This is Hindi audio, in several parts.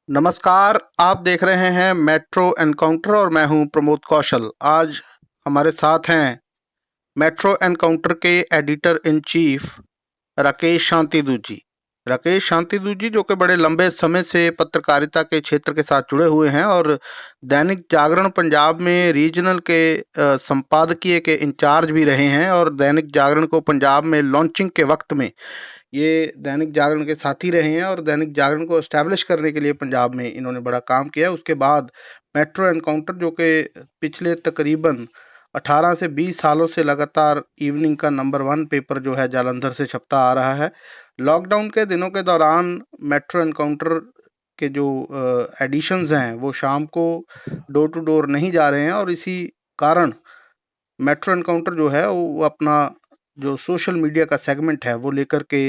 नमस्कार, आप देख रहे हैं मेट्रो एनकाउंटर और मैं हूं प्रमोद कौशल। आज हमारे साथ हैं मेट्रो एनकाउंटर के एडिटर इन चीफ राकेश शांतिदू जी। राकेश शांतिदू जी जो कि बड़े लंबे समय से पत्रकारिता के क्षेत्र के साथ जुड़े हुए हैं और दैनिक जागरण पंजाब में रीजनल के संपादकीय के इंचार्ज भी रहे हैं और दैनिक जागरण को पंजाब में लॉन्चिंग के वक्त में ये दैनिक जागरण के साथी रहे हैं और दैनिक जागरण को एस्टैब्लिश करने के लिए पंजाब में इन्होंने बड़ा काम किया। उसके बाद मेट्रो एनकाउंटर जो कि पिछले तकरीबन 18 से 20 सालों से लगातार इवनिंग का नंबर 1 पेपर जो है जालंधर से छपता आ रहा है। लॉकडाउन के दिनों के दौरान मेट्रो एनकाउंटर के जो एडिशंस हैं वो शाम को डोर टू डोर नहीं जा रहे हैं और इसी कारण मेट्रो एनकाउंटर जो है वो अपना जो सोशल मीडिया का सेगमेंट है वो लेकर के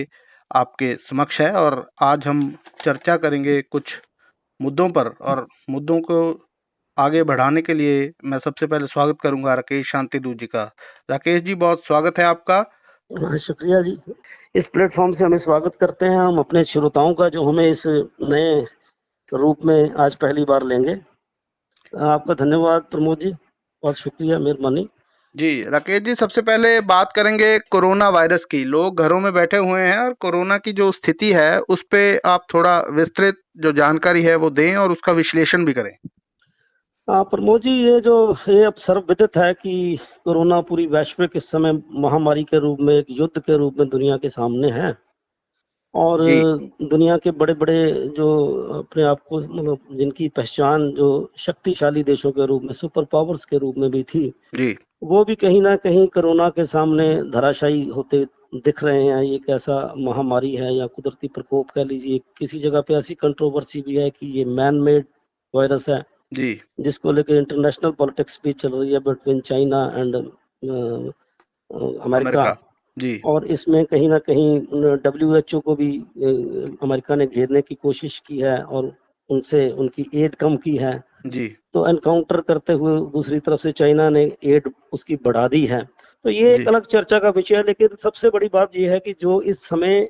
आपके समक्ष है और आज हम चर्चा करेंगे कुछ मुद्दों पर और मुद्दों को आगे बढ़ाने के लिए मैं सबसे पहले स्वागत करूंगा राकेश शांतिदू जी का। राकेश जी बहुत स्वागत है आपका। शुक्रिया जी। इस प्लेटफॉर्म से हमें स्वागत करते हैं हम अपने श्रोताओं का जो हमें इस नए रूप में आज पहली बार लेंगे। आपका धन्यवाद प्रमोद जी, बहुत शुक्रिया, मेहरबानी। जी राकेश जी, सबसे पहले बात करेंगे कोरोना वायरस की। लोग घरों में बैठे हुए हैं और कोरोना की जो स्थिति है उस पे आप थोड़ा विस्तृत जो जानकारी है वो दें और उसका विश्लेषण भी करें। प्रमोद जी, ये अब सर्वविदित है कि कोरोना पूरी वैश्विक इस समय महामारी के रूप में, एक युद्ध के रूप में दुनिया के सामने है और जी दुनिया के बड़े बड़े जो अपने आप को मतलब जिनकी पहचान जो शक्तिशाली देशों के रूप में, सुपर पावर्स के रूप में भी थी, जी वो भी कहीं ना कहीं कोरोना के सामने धराशायी होते दिख रहे हैं। ये एक ऐसा महामारी है या कुदरती प्रकोप कह लीजिए। किसी जगह पे ऐसी कंट्रोवर्सी भी है कि ये मैन मेड वायरस है, जी जिसको लेकर इंटरनेशनल पॉलिटिक्स भी चल रही है between China and America. America. जी और इसमें कहीं ना कहीं WHO को भी अमेरिका ने घेरने की कोशिश की है और उनसे उनकी एड कम की है। जी तो एनकाउंटर करते हुए दूसरी तरफ से चाइना ने एड उसकी बढ़ा दी है। तो ये जी एक अलग चर्चा का विषय है, लेकिन सबसे बड़ी बात ये है कि जो इस समय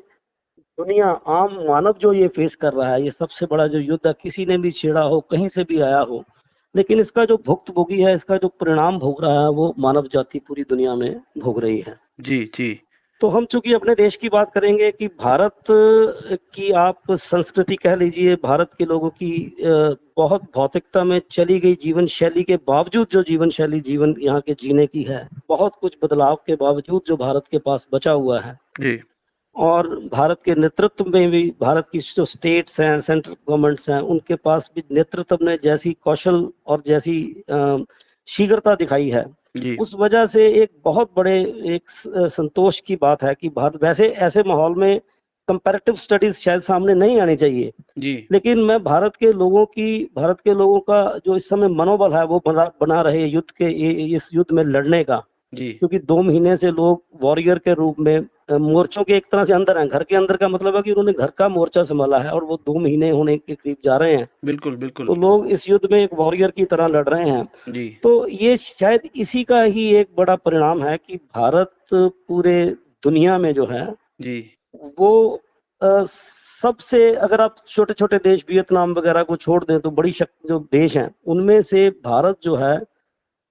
दुनिया, आम मानव जो ये फेस कर रहा है, ये सबसे बड़ा जो युद्ध है, किसी ने भी छेड़ा हो, कहीं से भी आया हो, लेकिन इसका जो भुक्तभोगी है, इसका जो परिणाम भोग रहा है, वो मानव जाति पूरी दुनिया में भोग रही है। जी जी तो हम चूंकि अपने देश की बात करेंगे कि भारत की आप संस्कृति कह लीजिए, भारत के लोगों की बहुत भौतिकता में चली गई जीवन शैली के बावजूद जो जीवन शैली जीवन यहाँ के जीने की है, बहुत कुछ बदलाव के बावजूद जो भारत के पास बचा हुआ है, जी और भारत के नेतृत्व में भी भारत की जो स्टेट्स हैं, सेंट्रल गवर्नमेंट्स हैं, उनके पास भी नेतृत्व ने जैसी कौशल और जैसी शीघ्रता दिखाई है, जी उस वजह से एक बहुत बड़े एक संतोष की बात है कि भारत, वैसे ऐसे माहौल में कंपैरेटिव स्टडीज शायद सामने नहीं आनी चाहिए, जी लेकिन मैं भारत के लोगों का जो इस समय मनोबल है वो बना रहे युद्ध के इस युद्ध में लड़ने का। जी क्योंकि 2 महीने से लोग वॉरियर के रूप में मोर्चों के एक तरह से अंदर हैं। घर के अंदर का मतलब है कि उन्होंने घर का मोर्चा संभाला है और वो 2 महीने होने के करीब जा रहे हैं। बिल्कुल बिल्कुल। तो लोग इस युद्ध में एक वॉरियर की तरह लड़ रहे हैं। जी तो ये शायद इसी का ही एक बड़ा परिणाम है कि भारत पूरे दुनिया में जो है जी वो सबसे, अगर आप छोटे छोटे देश वियतनाम वगैरह को छोड़ दें तो बड़ी शक्ति जो देश हैं उनमें से भारत जो है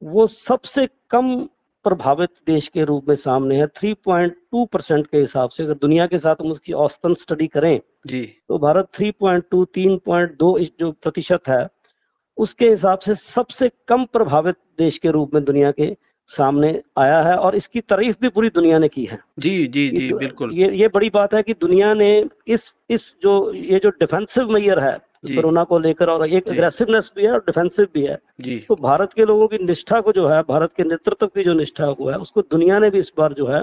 वो सबसे कम प्रभावित देश के रूप में सामने है। 3.2% के हिसाब से, अगर दुनिया के साथ हम उसकी औसतन स्टडी करें जी तो भारत 3.2 3.2 जो प्रतिशत है, उसके हिसाब से सबसे कम प्रभावित देश के रूप में दुनिया के सामने आया है, और इसकी तारीफ भी पूरी दुनिया ने की है। जी जी कि जी बिल्कुल। ये बड़ी बात है कि दुनिया ने इस जो ये जो डिफेंसिव मेजर है जी कोरोना को लेकर, और एक जी अग्रेसिवनेस भी है और डिफेंसिव भी है, जी तो भारत के लोगों की निष्ठा को जो है, भारत के नेतृत्व की जो निष्ठा हुआ है, उसको दुनिया ने भी इस बार जो है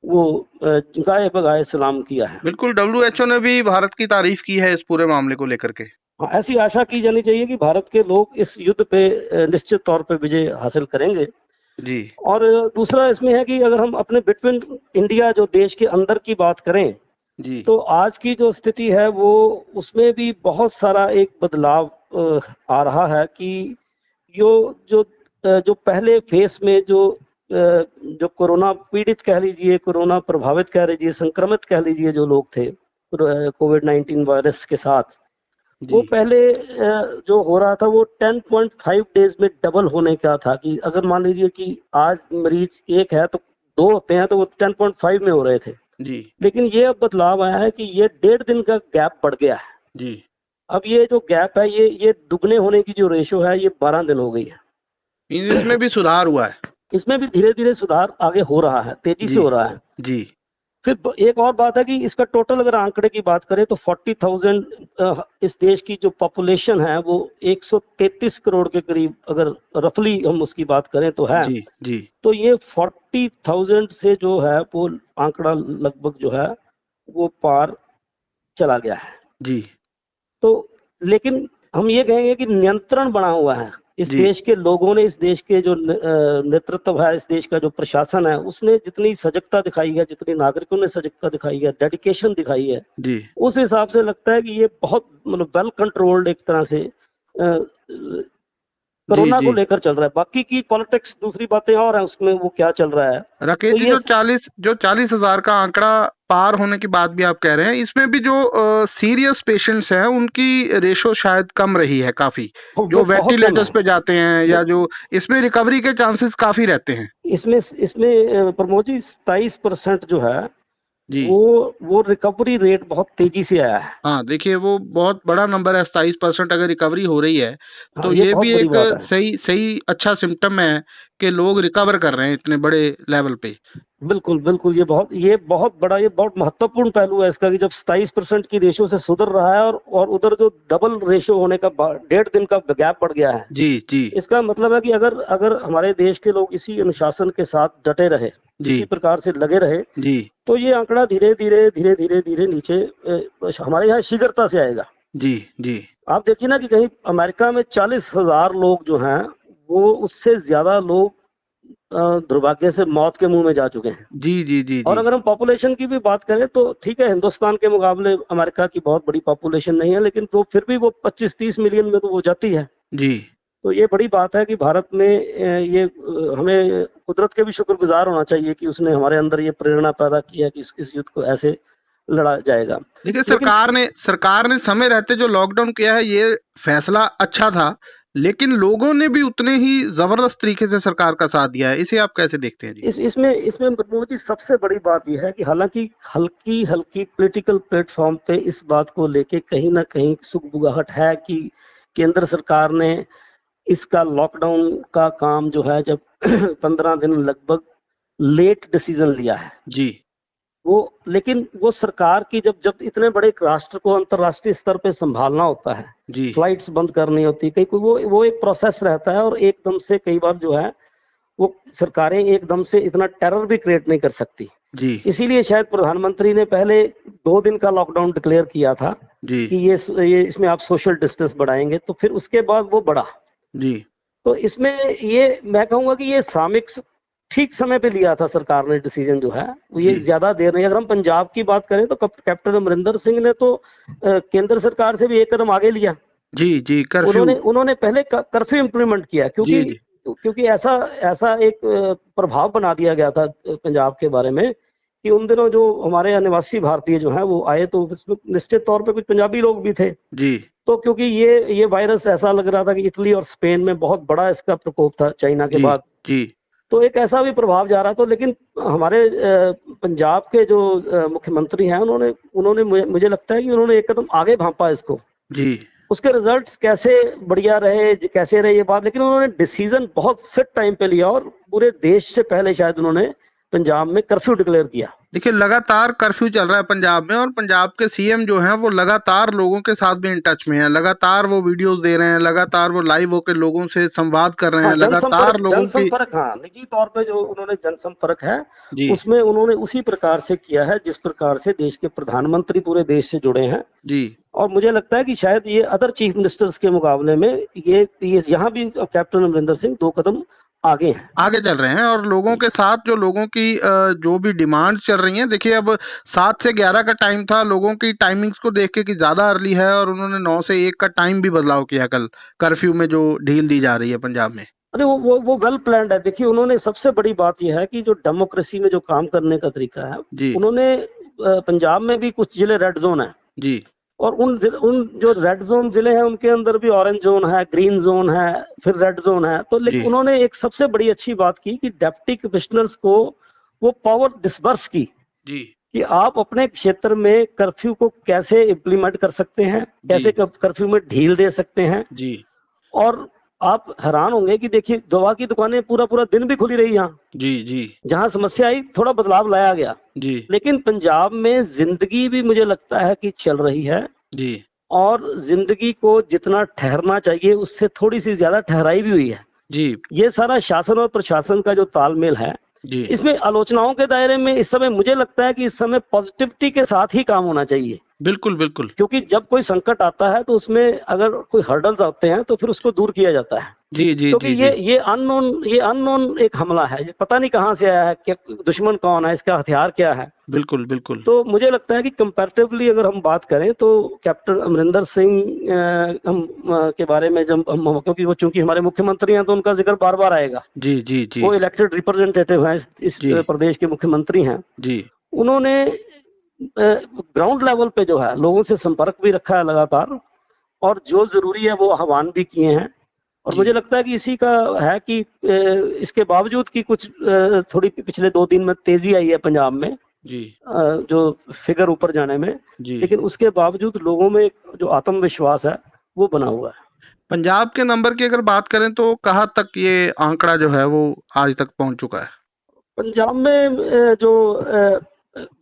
वो गाए बगाए सलाम किया है। बिल्कुल। WHO ने भी भारत की तारीफ की है इस पूरे मामले को लेकर के। हाँ, ऐसी आशा की जानी चाहिए कि भारत के लोग इस युद्ध पे निश्चित तौर पे विजय हासिल करेंगे। जी और दूसरा इसमें है कि अगर हम अपने बिटवीन इंडिया जो देश के अंदर की बात करें, जी तो आज की जो स्थिति है वो, उसमें भी बहुत सारा एक बदलाव आ रहा है कि जो पहले फेस में जो कोरोना पीड़ित कह लीजिए, कोरोना प्रभावित कह लीजिए, संक्रमित कह लीजिए जो लोग थे कोविड 19 वायरस के साथ, वो जी पहले जो हो रहा था वो 10.5 डेज में डबल होने का था, कि अगर मान लीजिए कि आज मरीज एक है तो दो होते हैं, तो वो 10.5 में हो रहे थे। जी लेकिन ये अब बदलाव आया है कि ये 1.5 दिन का गैप बढ़ गया है। जी। अब ये जो गैप है, ये दुगने होने की जो रेशो है, ये 12 दिन हो गई है। इसमें भी सुधार हुआ है। इसमें भी धीरे धीरे सुधार आगे हो रहा है, तेजी से जी हो रहा है। जी फिर एक और बात है कि इसका टोटल अगर आंकड़े की बात करें तो 40,000 इस देश की जो पॉपुलेशन है वो 133 करोड़ के करीब, अगर रफली हम उसकी बात करें तो है। जी जी तो ये 40,000 से जो है वो आंकड़ा लगभग जो है वो पार चला गया है। जी तो लेकिन हम ये कहेंगे कि नियंत्रण बना हुआ है। इस जी देश के लोगों ने, इस देश के जो नेतृत्व है, इस देश का जो प्रशासन है, उसने जितनी सजगता दिखाई है, जितनी नागरिकों ने सजगता दिखाई है, डेडिकेशन दिखाई है, जी। उस हिसाब से लगता है कि ये बहुत मतलब वेल कंट्रोल्ड एक तरह से जी कोरोना को जी। लेकर चल रहा है। बाकी की पॉलिटिक्स दूसरी बातें और हैं, उसमें वो क्या चल रहा है। राकेश तो जी, ये जो 40,000 का आंकड़ा पार होने की बात भी आप कह रहे हैं, इसमें भी जो सीरियस पेशेंट्स हैं उनकी रेशो शायद कम रही है काफी, जो बहुत कम वेंटिलेटर्स है। पे जाते हैं या जो, इसमें रिकवरी के चांसेस काफी रहते हैं। इसमें प्रमोद जी 27% जो है जी वो रिकवरी रेट बहुत तेजी से आया है। हाँ, देखिए वो बहुत बड़ा नंबर है। 27% अगर रिकवरी हो रही है हाँ, तो ये ये बहुत भी बड़ी एक बात है। सही सही अच्छा सिम्टम है कि लोग रिकवर कर रहे हैं इतने बड़े लेवल पे। बिल्कुल बिल्कुल, ये बहुत महत्वपूर्ण पहलू है इसका, कि जब 27% की रेशो से सुधर रहा है और उधर जो डबल रेशो होने का 1.5 दिन का गैप बढ़ गया है। जी जी इसका मतलब है कि अगर अगर हमारे देश के लोग इसी अनुशासन के साथ डटे रहे, जी इसी प्रकार से लगे रहे, जी तो ये आंकड़ा धीरे धीरे धीरे धीरे धीरे नीचे हमारे यहाँ शीघ्रता से आएगा। जी जी आप देखिए ना कि कहीं अमेरिका में 40,000 लोग जो हैं, वो उससे ज्यादा लोग दुर्भाग्य से मौत के मुंह में जा चुके हैं। जी जी जी और जी अगर हम पॉपुलेशन की भी बात करें तो ठीक है, हिंदुस्तान के मुकाबले अमेरिका की बहुत बड़ी पॉपुलेशन नहीं है, लेकिन तो फिर भी वो 25-30 मिलियन में तो वो जाती है। जी। तो ये बड़ी बात है कि भारत में हमें कुदरत के भी शुक्रगुजार होना चाहिए कि उसने हमारे अंदर ये प्रेरणा पैदा की है कि इस युद्ध को ऐसे लड़ा जाएगा। देखिए, लेकिन सरकार ने समय रहते जो लॉकडाउन किया है, ये फैसला अच्छा था, लेकिन लोगों ने भी उतने ही जबरदस्त तरीके से सरकार का साथ दिया है। इसे आप कैसे देखते हैं जी? इसमें मनमोहन जी सबसे बड़ी बात यह है कि हालांकि हल्की हल्की पॉलिटिकल प्लेटफॉर्म पे इस बात को लेके कहीं ना कहीं सुगबुगाहट है कि केंद्र सरकार ने इसका लॉकडाउन का काम जो है, जब 15 दिन लगभग लेट डिसीजन लिया है जी वो, लेकिन वो सरकार की जब जब इतने बड़े राष्ट्र को अंतर्राष्ट्रीय स्तर पे संभालना होता है, जी फ्लाइट्स बंद करनी होती है, कई कोई वो एक प्रोसेस रहता है, और एकदम से कई बार जो है वो सरकारें एकदम से इतना टेरर भी क्रिएट नहीं कर सकती। जी इसीलिए शायद प्रधानमंत्री ने पहले 2 दिन का लॉकडाउन डिक्लेयर किया था जी कि ये इसमें आप सोशल डिस्टेंस बढ़ाएंगे, तो फिर उसके बाद वो बढ़ा। जी तो इसमें ये मैं कहूंगा कि ये सामयिक ठीक समय पे लिया था सरकार ने डिसीजन जो है, ये जी ज्यादा देर नहीं। अगर हम पंजाब की बात करें तो कैप्टन अमरिंदर सिंह ने तो केंद्र सरकार से भी एक कदम आगे लिया। जी जी। कर्फ्यू। उन्होंने उन्होंने पहले कर्फ्यू इंप्लीमेंट किया, जी क्योंकि जी क्योंकि ऐसा ऐसा एक प्रभाव बना दिया गया था पंजाब के बारे में कि उन दिनों जो हमारे अनिवासी भारतीय जो हैं वो आए, तो इसमें निश्चित तौर पे कुछ पंजाबी लोग भी थे। जी तो क्योंकि ये वायरस ऐसा लग रहा था कि इटली और स्पेन में बहुत बड़ा इसका प्रकोप था चाइना के जी बाद, जी तो एक ऐसा भी प्रभाव जा रहा था। लेकिन हमारे पंजाब के जो मुख्यमंत्री हैं, उन्होंने उन्होंने मुझे लगता है कि उन्होंने एक कदम आगे भांपा इसको। जी उसके रिजल्ट्स कैसे बढ़िया रहे, कैसे रहे ये बात, लेकिन उन्होंने डिसीजन बहुत फिट टाइम पे लिया, और पूरे देश से पहले शायद उन्होंने पंजाब में कर्फ्यू डिक्लेयर किया। देखिए, लगातार कर्फ्यू चल रहा है पंजाब में, और पंजाब के सीएम जो हैं वो लगातार लोगों के साथ भी इन टच में हैं, लगातार वो वीडियोस दे रहे हैं, लगातार वो लाइव होकर लोगों से संवाद कर रहे हाँ, हैं, लगातार लोगों की। जनसंपर्क, हाँ, निजी तौर पे जो उन्होंने जनसंपर्क है, जी उसमें उन्होंने उसी प्रकार से किया है जिस प्रकार से देश के प्रधानमंत्री पूरे देश से जुड़े हैं। जी और मुझे लगता है कि शायद ये अदर चीफ मिनिस्टर्स के मुकाबले में ये यहाँ भी कैप्टन अमरिंदर सिंह 2 कदम आगे हैं। आगे चल रहे हैं, और लोगों के साथ जो लोगों की जो भी डिमांड चल रही हैं, देखिए अब 7 से 11 का टाइम था, लोगों की टाइमिंग्स को देख के कि ज्यादा अर्ली है, और उन्होंने 9 से 1 का टाइम भी बदलाव किया कल कर्फ्यू में जो ढील दी जा रही है पंजाब में। अरे वो वेल प्लान्ड है। देखिए, उन्होंने सबसे बड़ी बात यह है कि जो डेमोक्रेसी में जो काम करने का तरीका है, जी उन्होंने पंजाब में भी कुछ जिले रेड जोन है, जी और उन जो रेड जोन जिले हैं उनके अंदर भी ऑरेंज जोन है, ग्रीन जोन है, फिर रेड जोन है। तो लेकिन जी उन्होंने एक सबसे बड़ी अच्छी बात की कि डिप्टी कमिश्नर्स को वो पावर डिस्बर्स की जी कि आप अपने क्षेत्र में कर्फ्यू को कैसे इम्प्लीमेंट कर सकते हैं, जी कैसे कर्फ्यू में ढील दे सकते हैं। जी और आप हैरान होंगे कि देखिए दवा की दुकानें पूरा पूरा दिन भी खुली रही यहाँ, जी जी जहाँ समस्या आई थोड़ा बदलाव लाया गया। जी लेकिन पंजाब में जिंदगी भी मुझे लगता है कि चल रही है, जी और जिंदगी को जितना ठहरना चाहिए उससे थोड़ी सी ज्यादा ठहराई भी हुई है। जी ये सारा शासन और प्रशासन का जो तालमेल है, जी इसमें आलोचनाओं के दायरे में इस समय मुझे लगता है कि इस समय पॉजिटिविटी के साथ ही काम होना चाहिए। बिल्कुल बिल्कुल क्योंकि जब कोई संकट आता है तो उसमें अगर कोई हर्डल्स आते हैं तो फिर उसको दूर किया जाता है। जी जी क्योंकि जी जी ये अननोन एक हमला है, पता नहीं कहाँ से आया है, कि दुश्मन कौन है, इसका हथियार क्या है। बिल्कुल बिल्कुल तो मुझे लगता है कि कंपैरेटिवली अगर हम बात करें तो कैप्टन अमरिंदर सिंह के बारे में जब हम, क्योंकि वो चूंकि हमारे मुख्यमंत्री हैं तो उनका जिक्र बार बार आएगा। जी जी जी वो इलेक्टेड रिप्रेजेंटेटिव हैं, इस जी प्रदेश के मुख्यमंत्री हैं। जी उन्होंने ग्राउंड लेवल पे जो है लोगों से संपर्क भी रखा है लगातार, और जो जरूरी है वो आह्वान भी किए हैं। और जी मुझे लगता है कि इसी का है कि इसके बावजूद कि कुछ थोड़ी पिछले 2 दिन में तेजी आई है पंजाब में, जी जो फिगर ऊपर जाने में, जी लेकिन उसके बावजूद लोगों में एक जो आत्मविश्वास है वो बना हुआ है। पंजाब के नंबर की अगर बात करें तो कहाँ तक ये आंकड़ा जो है वो आज तक पहुंच चुका है? पंजाब में जो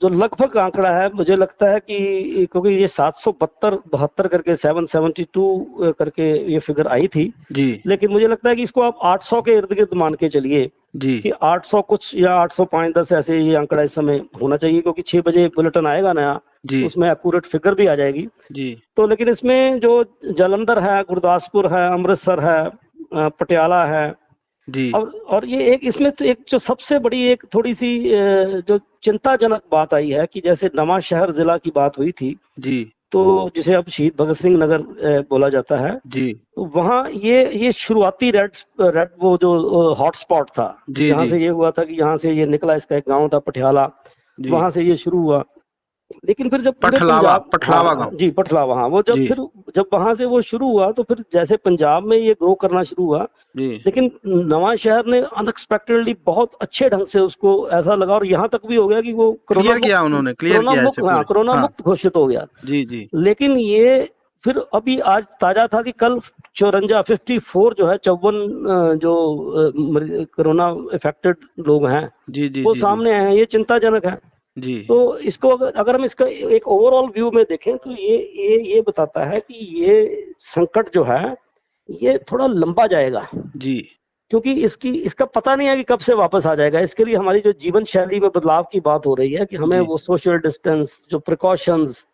लगभग आंकड़ा है, मुझे लगता है कि क्योंकि ये 772 करके 772 करके ये फिगर आई थी, जी लेकिन मुझे लगता है कि इसको आप 800 के इर्द गिर्द मान के चलिए जी कि 800 कुछ या 805-10 ऐसे ये आंकड़ा इस समय होना चाहिए, क्योंकि 6 बजे बुलेटिन आएगा नया, जी तो उसमें एक्यूरेट फिगर भी आ जाएगी। जी तो लेकिन इसमें जो जालंधर है, गुरदासपुर है, अमृतसर है, पटियाला है, जी और ये एक इसमें तो एक जो सबसे बड़ी एक थोड़ी सी जो चिंताजनक बात आई है कि जैसे नवां शहर जिला की बात हुई थी, जी तो जिसे अब शहीद भगत सिंह नगर बोला जाता है, जी तो वहाँ ये शुरुआती रेड वो जो हॉटस्पॉट था, जी जहाँ जी से ये हुआ था कि यहाँ से ये निकला, इसका एक गांव था पटियाला, जी वहां से ये शुरू हुआ। लेकिन फिर जब पूरे पठलावा पंजाब, पठलावा हाँ गांव। जी, पटलावा, हाँ, वो जी जब वहां से वो शुरू हुआ तो फिर जैसे पंजाब में ये ग्रो करना शुरू हुआ, जी लेकिन नवां शहर ने अनएक्सपेक्टेडली बहुत अच्छे ढंग से उसको ऐसा लगा, और यहाँ तक भी हो गया कि वो क्लियर किया, उन्होंने क्लियर किया ऐसे हाँ, पूरे। कोरोना हाँ मुक्त घोषित हो गया। जी जी लेकिन ये फिर अभी आज ताजा था कि कल 54 जो है 54 जो कोरोना इफेक्टेड लोग हैं जी जी वो जी जी सामने आए हैं। ये चिंताजनक है। जी तो इसको अगर हम इसका एक ओवरऑल व्यू में देखें तो ये बताता है कि ये संकट जो है ये थोड़ा लंबा जाएगा, जी क्योंकि इसका पता नहीं है कि कब से वापस आ जाएगा। इसके लिए हमारी जो जीवन शैली में बदलाव की बात हो रही है कि हमें जी वो सोशल डिस्टेंस, जो प्रिकॉशंस,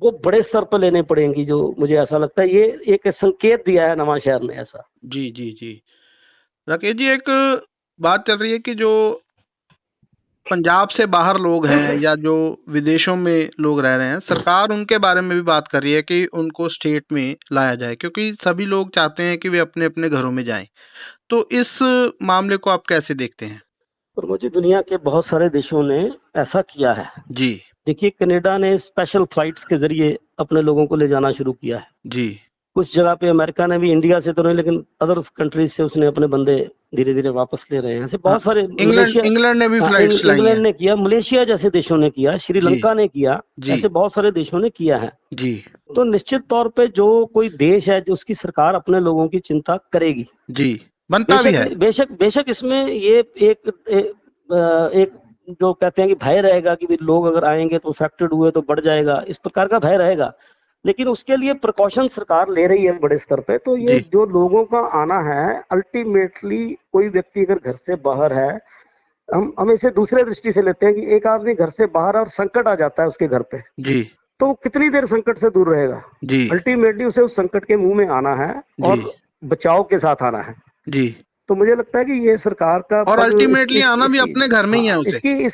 वो बड़े स्तर पर लेने पड़ेंगी, जो मुझे ऐसा लगता है ये एक संकेत दिया है नवां शहर ने ऐसा। जी जी जी राकेश जी, एक बात चल रही है कि जो पंजाब से बाहर लोग हैं या जो विदेशों में लोग रह रहे हैं, सरकार उनके बारे में भी बात कर रही है कि उनको स्टेट में लाया जाए, क्योंकि सभी लोग चाहते हैं कि वे अपने अपने घरों में जाएं। तो इस मामले को आप कैसे देखते हैं? और मुझे दुनिया के बहुत सारे देशों ने ऐसा किया है। जी देखिए, कनाडा ने स्पेशल फ्लाइट्स के जरिए अपने लोगों को ले जाना शुरू किया है। जी कुछ जगह पे अमेरिका ने भी, इंडिया से तो नहीं लेकिन अदर कंट्रीज से उसने अपने बंदे धीरे धीरे वापस ले रहे हैं। ऐसे हाँ, बहुत सारे, इंग्लैंड मलेशिया, इंग्लैंड ने भी फ्लाइट्स लाई इंग्लैंड हैं। ने किया, मलेशिया जैसे देशों ने किया, जी श्रीलंका ने किया, जी ऐसे बहुत सारे देशों ने किया है। जी तो निश्चित तौर पे जो कोई देश है जो उसकी सरकार अपने लोगों की चिंता करेगी। जी बनता भी बेशक है। बेशक बेशक इसमें ये एक जो कहते हैं कि भय रहेगा कि भी लोग अगर आएंगे तो अफेक्टेड हुए तो बढ़ जाएगा, इस प्रकार का भय रहेगा। लेकिन उसके लिए प्रिकॉशन सरकार ले रही है बड़े स्तर पे। तो ये जी जो लोगों का आना है, अल्टीमेटली कोई व्यक्ति अगर घर से बाहर है, हम इसे दूसरे दृष्टि से लेते हैं कि एक आदमी घर से बाहर है और संकट आ जाता है उसके घर पे, जी तो वो कितनी देर संकट से दूर रहेगा? जी अल्टीमेटली उसे उस संकट के मुंह में आना है जी और बचाव के साथ आना है। जी तो मुझे लगता है कि ये सरकार का और पद अल्टीमेटली आना भी अपने घर में ही है हाँ, उसे।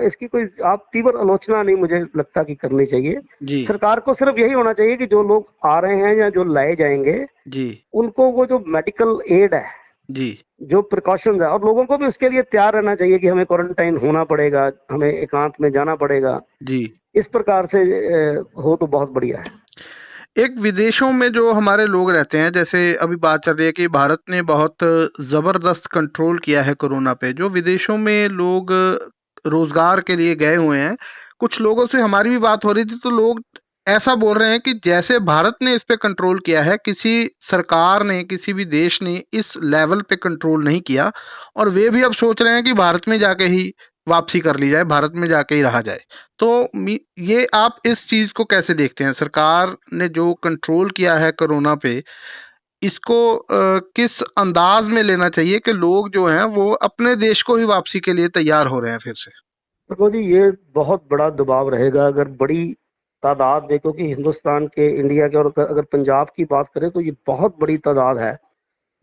इसकी कोई आप तीव्र आलोचना नहीं मुझे लगता कि करनी चाहिए। जी सरकार को सिर्फ यही होना चाहिए कि जो लोग आ रहे हैं या जो लाए जाएंगे, जी उनको वो जो मेडिकल एड है, जी जो प्रिकॉशंस है, और लोगों को भी उसके लिए तैयार रहना चाहिए कि हमें क्वारंटाइन होना पड़ेगा, हमें एकांत में जाना पड़ेगा। जी इस प्रकार से हो तो बहुत बढ़िया है। एक विदेशों में जो हमारे लोग रहते हैं, जैसे अभी बात चल रही है कि भारत ने बहुत जबरदस्त कंट्रोल किया है कोरोना पे। जो विदेशों में लोग रोजगार के लिए गए हुए हैं, कुछ लोगों से हमारी भी बात हो रही थी, तो लोग ऐसा बोल रहे हैं कि जैसे भारत ने इस पे कंट्रोल किया है, किसी सरकार ने, किसी भी देश ने इस लेवल पे कंट्रोल नहीं किया, और वे भी अब सोच रहे हैं कि भारत में जाके ही वापसी कर ली जाए, भारत में जाके ही रहा जाए। तो ये आप इस चीज को कैसे देखते हैं? सरकार ने जो कंट्रोल किया है कोरोना पे, इसको किस अंदाज में लेना चाहिए कि लोग जो हैं वो अपने देश को ही वापसी के लिए तैयार हो रहे हैं फिर से? देखो जी, ये बहुत बड़ा दबाव रहेगा अगर बड़ी तादाद में, क्योंकि हिंदुस्तान के, इंडिया के, और अगर पंजाब की बात करें तो ये बहुत बड़ी तादाद है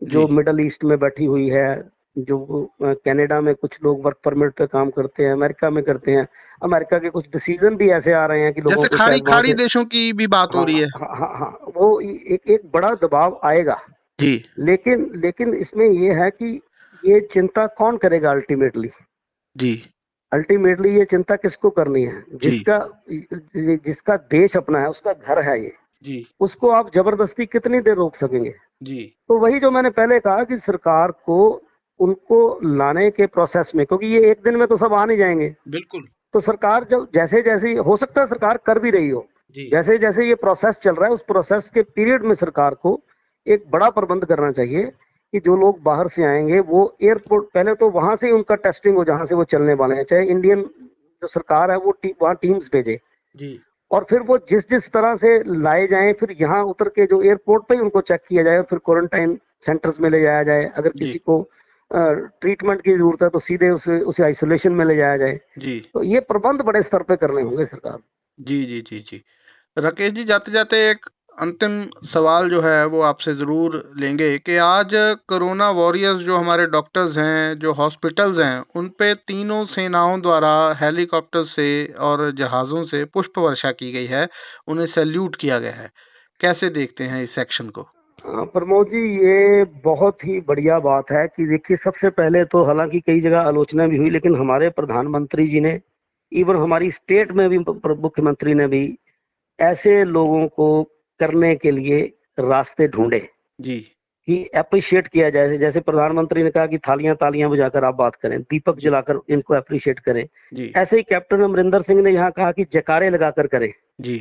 जी, जो मिडल ईस्ट में बैठी हुई है, जो कनाडा में कुछ लोग वर्क परमिट पे काम करते हैं, अमेरिका में करते हैं। अमेरिका के कुछ डिसीजन भी ऐसे आ रहे हैं कि लोगों जैसे को खाड़ी शायद वहां खाड़ी से, देशों की भी बात हो हाँ रही है। हाँ हाँ हाँ, वो एक एक बड़ा दबाव आएगा। जी, लेकिन लेकिन इसमें ये है कि ये चिंता कौन करेगा अल्टीमेटली? जी, अल्टीमेटली ये चिंता किसको करनी है? जी, जिसका देश अपना है, उसका घर है ये, जी, उसको आप जबरदस्ती कितनी देर रोक सकेंगे? जी, तो वही जो मैंने पहले कहा कि सरकार को उनको लाने के प्रोसेस में, क्योंकि ये एक दिन में तो सब आ नहीं जाएंगे, बिल्कुल, तो सरकार जब जैसे जैसे हो सकता है सरकार कर भी रही हो, जी, जैसे जैसे ये प्रोसेस चल रहा है, उस प्रोसेस के पीरियड में सरकार को एक बड़ा प्रबंध करना चाहिए कि जो लोग बाहर से आएंगे वो एयरपोर्ट, पहले तो वहां से ही उनका टेस्टिंग हो जहां से वो चलने वाले हैं, चाहे इंडियन जो सरकार है वो वहां टीम्स भेजे, जी, और फिर वो जिस जिस तरह से लाए जाएं, फिर यहाँ उतर के जो एयरपोर्ट पे ही उनको चेक किया जाए, और फिर क्वारंटाइन सेंटर्स में ले जाया जाए। अगर जी, किसी को ट्रीटमेंट की जरूरत है तो सीधे उसे आइसोलेशन में ले जाया जाए। जी, तो ये प्रबंध बड़े स्तर पे करने होंगे सरकार। जी, जी, जी, जी। राकेश जी, जाते-जाते एक अंतिम सवाल जो है वो आपसे ज़रूर लेंगे कि आज कोरोना वॉरियर्स जो हमारे डॉक्टर्स हैं, जो हॉस्पिटल्स हैं, उन पे तीनों सेनाओं द्वारा हेलीकॉप्टर से और जहाज़ों से पुष्प वर्षा की गई है, उन्हें सैल्यूट किया गया है। कैसे देखते हैं इस एक्शन को? प्रमोद जी, ये बहुत ही बढ़िया बात है कि देखिए, सबसे पहले तो हालांकि कई जगह आलोचना भी हुई, लेकिन हमारे प्रधानमंत्री जी ने, इवन हमारी स्टेट में भी मुख्यमंत्री ने भी ऐसे लोगों को करने के लिए रास्ते ढूंढे जी, कि अप्रिशिएट किया जाए। जैसे प्रधानमंत्री ने कहा कि थालियां तालियां बजाकर आप बात करें, दीपक जी, जलाकर इनको अप्रिशिएट करें, जी, ऐसे ही कैप्टन अमरिंदर सिंह ने यहाँ कहा कि जयकारे लगाकर करें। जी,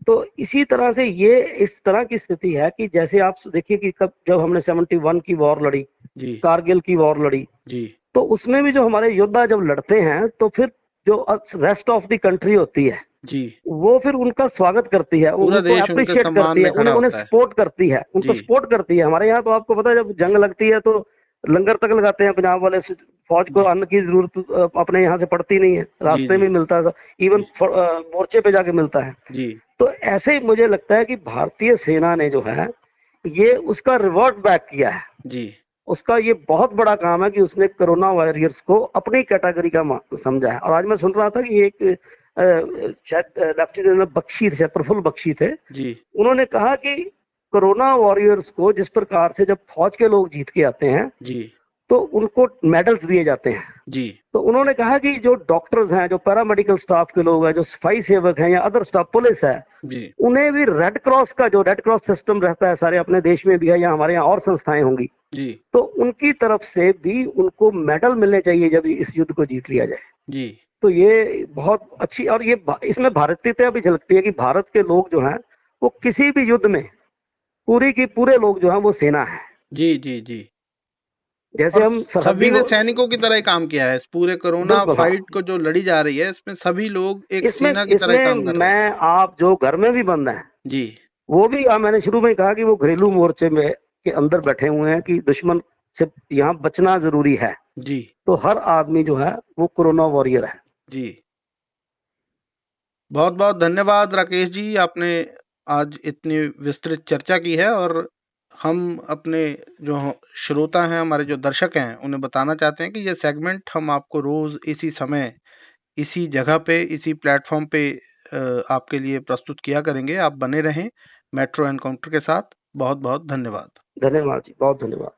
तो इसी तरह से ये इस तरह की स्थिति है कि जैसे आप देखिए कि कब जब हमने 71 की वॉर लड़ी, जी, कारगिल की वॉर लड़ी, जी, तो उसमें भी जो हमारे योद्धा जब लड़ते हैं तो फिर जो रेस्ट ऑफ द कंट्री होती है जी। वो फिर उनका स्वागत करती है, पूरा उनको देश उनके अप्रिशिएट सम्मान करती है, में खड़ा उन्हें उन्हें होता है। सपोर्ट करती है, उनको जी, सपोर्ट करती है। हमारे यहाँ तो आपको पता है जब जंग लगती है तो लंगर तक लगाते हैं पंजाब वाले, फौज को जी, अन्न की जरूरत अपने यहाँ से पड़ती नहीं है, जी, रास्ते जी, में मिलता है, इवन जी, मोर्चे पे जाके मिलता है। जी, तो ऐसे ही मुझे लगता है कि भारतीय सेना ने जो है ये उसका रिवर्ट बैक किया है। जी, उसका ये बहुत बड़ा काम है कि उसने कोरोना वॉरियर्स को अपनी कैटेगरी का समझा है। और आज मैं सुन रहा था कि एक शायद लेफ्टिनेंट जनरल बख्शी थे, प्रफुल्ल बख्शी थे, जी, उन्होंने कहा कि कोरोना वॉरियर्स को जिस प्रकार से जब फौज के लोग जीत के आते हैं जी, तो उनको मेडल्स दिए जाते हैं, जी, तो उन्होंने कहा कि जो डॉक्टर्स हैं, जो पैरामेडिकल स्टाफ के लोग हैं, जो सफाई सेवक हैं या अदर स्टाफ, पुलिस है, जी, उन्हें भी रेड क्रॉस का, जो रेड क्रॉस सिस्टम रहता है सारे अपने देश में भी है या हमारे यहाँ और संस्थाएं होंगी, जी, तो उनकी तरफ से भी उनको मेडल मिलने चाहिए जब इस युद्ध को जीत लिया जाए। जी, तो ये बहुत अच्छी, और ये इसमें भारतीयता भी झलकती है कि भारत के लोग जो हैं वो किसी भी युद्ध में पूरी की पूरे लोग जो हैं वो सेना है। जी, जी, जी। जैसे और हम सभी सरहदी ने सैनिकों की तरह ही काम किया है। इस पूरे कोरोना बिल्कुल, हाँ। फाइट को जो लड़ी जा रही है, इसमें सभी लोग एक इसमें सेना की तरह ही इसमें काम कर रहे हैं। मैं आप जो घर में भी बंद हैं, जी, वो भी मैंने शुरू में कहा कि वो घरेलू मोर्चे में के अंदर बैठे हुए हैं कि दुश्मन से यहाँ बचना जरूरी है। जी, तो हर आदमी जो है वो कोरोना वॉरियर है। जी। बहुत-बहुत धन्यवाद राकेश जी, आपने आज इतनी विस्तृत चर्चा की है, और हम अपने जो श्रोता हैं, हमारे जो दर्शक हैं, उन्हें बताना चाहते हैं कि ये सेगमेंट हम आपको रोज़ इसी समय, इसी जगह पे, इसी प्लेटफ़ॉर्म पे आपके लिए प्रस्तुत किया करेंगे। आप बने रहें मेट्रो एनकाउंटर के साथ। बहुत-बहुत धन्यवाद। धन्यवाद जी, बहुत धन्यवाद।